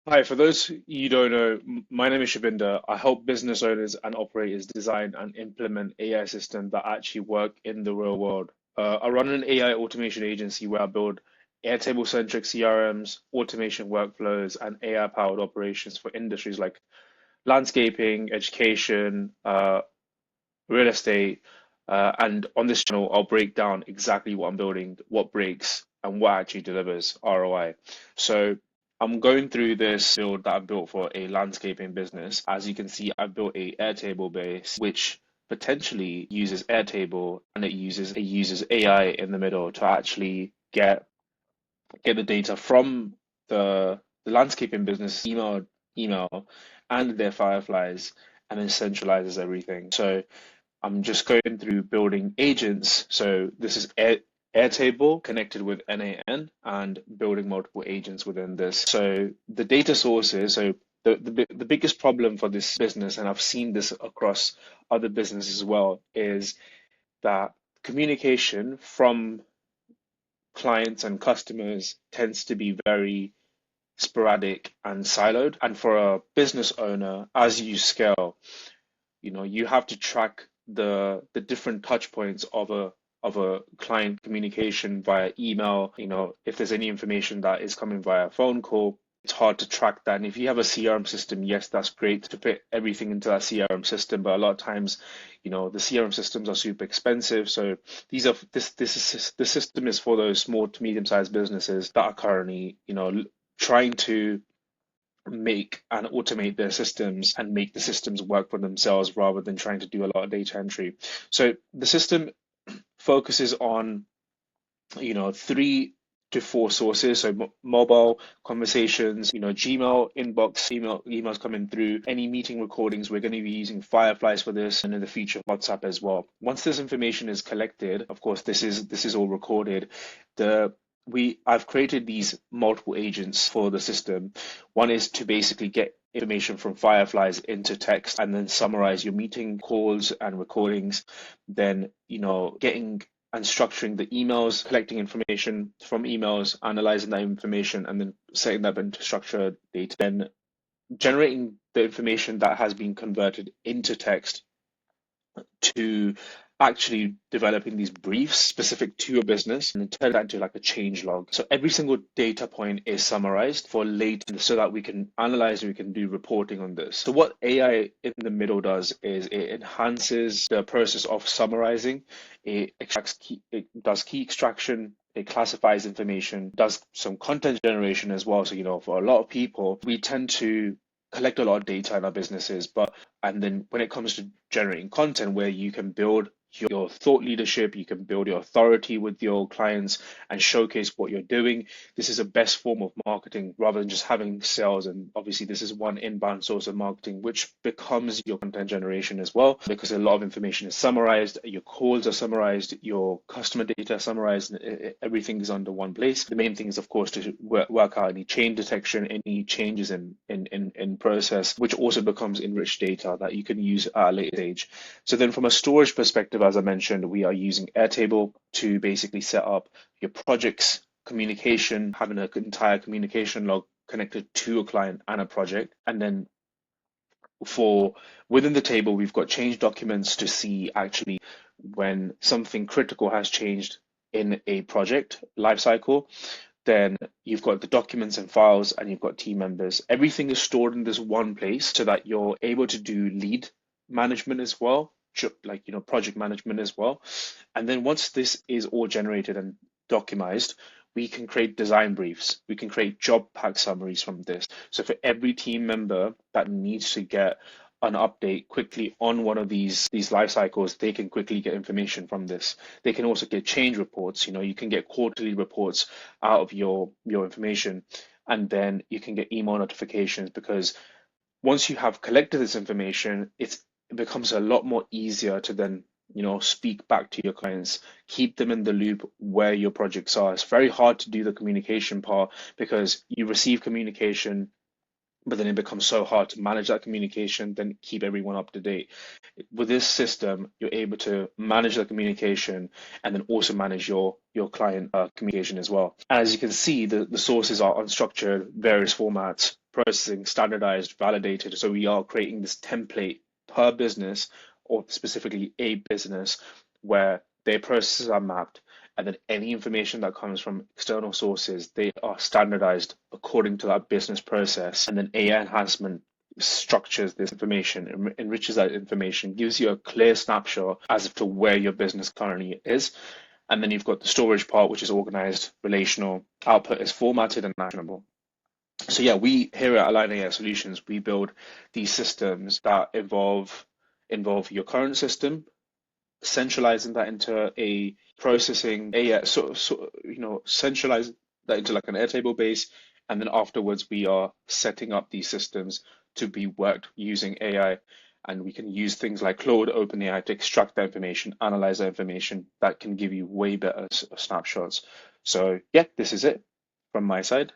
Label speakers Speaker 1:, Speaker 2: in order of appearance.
Speaker 1: Hi, for those you don't know, my name is Shabinder. I help business owners and operators design and implement AI systems that actually work in the real world. I run an AI automation agency where I build Airtable-centric CRMs, automation workflows, and AI-powered operations for industries like landscaping, education, real estate. And on this channel, I'll break down exactly what I'm building, what breaks, and what actually delivers ROI. So I'm going through this build that I've built for a landscaping business. As you can see, I've built a Airtable base, which potentially uses Airtable and it uses AI in the middle to actually get the data from the landscaping business email and their fireflies and then centralizes everything. So I'm just going through building agents. So this is Airtable connected with NAN and building multiple agents within this. So the data sources, so the biggest problem for this business, and I've seen this across other businesses as well, is that communication from clients and customers tends to be very sporadic and siloed. And for a business owner, as you scale, you have to track the different touch points of a client communication via email. If there's any information that is coming via phone call, it's hard to track that. And if you have a CRM system, yes, that's great to fit everything into that CRM system, but a lot of times, the CRM systems are super expensive. So the system is for those small to medium-sized businesses that are currently, trying to make and automate their systems and make the systems work for themselves rather than trying to do a lot of data entry. So the system focuses on, 3 to 4 sources. So mobile conversations, Gmail inbox, emails coming through, any meeting recordings. We're going to be using Fireflies for this, and in the future, WhatsApp as well. Once this information is collected, of course, this is all recorded. I've created these multiple agents for the system. One is to basically get information from Fireflies into text and then summarize your meeting calls and recordings. Then, getting and structuring the emails, collecting information from emails, analyzing that information, and then setting that into structured data. Then generating the information that has been converted into text to actually developing these briefs specific to your business and then turn that into like a change log. So every single data point is summarized for later so that we can analyze and we can do reporting on this. So what AI in the middle does is it enhances the process of summarizing. It does key extraction. It classifies information, does some content generation as well. So, for a lot of people, we tend to collect a lot of data in our businesses, and then when it comes to generating content where you can build your thought leadership, you can build your authority with your clients and showcase what you're doing. This is a best form of marketing rather than just having sales. And obviously, this is one inbound source of marketing, which becomes your content generation as well, because a lot of information is summarized, your calls are summarized, your customer data is summarized, everything is under one place. The main thing is, of course, to work out any change detection, any changes in process, which also becomes enriched data that you can use at a later stage. So then from a storage perspective, as I mentioned, we are using Airtable to basically set up your projects, communication, having an entire communication log connected to a client and a project. And then for within the table, we've got change documents to see actually when something critical has changed in a project lifecycle. Then you've got the documents and files and you've got team members. Everything is stored in this one place so that you're able to do lead management as well, like project management as well. And then once this is all generated and documented, we can create design briefs. We can create job pack summaries from this. So for every team member that needs to get an update quickly on one of these life cycles, they can quickly get information from this. They can also get change reports. You can get quarterly reports out of your information, and then you can get email notifications, because once you have collected this information, it becomes a lot more easier to then speak back to your clients, keep them in the loop where your projects are. It's very hard to do the communication part because you receive communication, but then it becomes so hard to manage that communication, then keep everyone up to date. With this system, you're able to manage the communication and then also manage your client communication as well. As you can see, the sources are unstructured, various formats, processing, standardized, validated. So we are creating this template per business, or specifically a business, where their processes are mapped, and then any information that comes from external sources, they are standardized according to that business process. And then AI enhancement structures this information, enriches that information, gives you a clear snapshot as to where your business currently is. And then you've got the storage part, which is organized, relational, output is formatted and actionable. So yeah, we here at Align AI Solutions, we build these systems that involve your current system, centralizing that into a processing AI, centralize that into like an Airtable base, and then afterwards we are setting up these systems to be worked using AI, and we can use things like Claude, OpenAI to extract that information, analyze that information that can give you way better snapshots. So yeah, this is it from my side.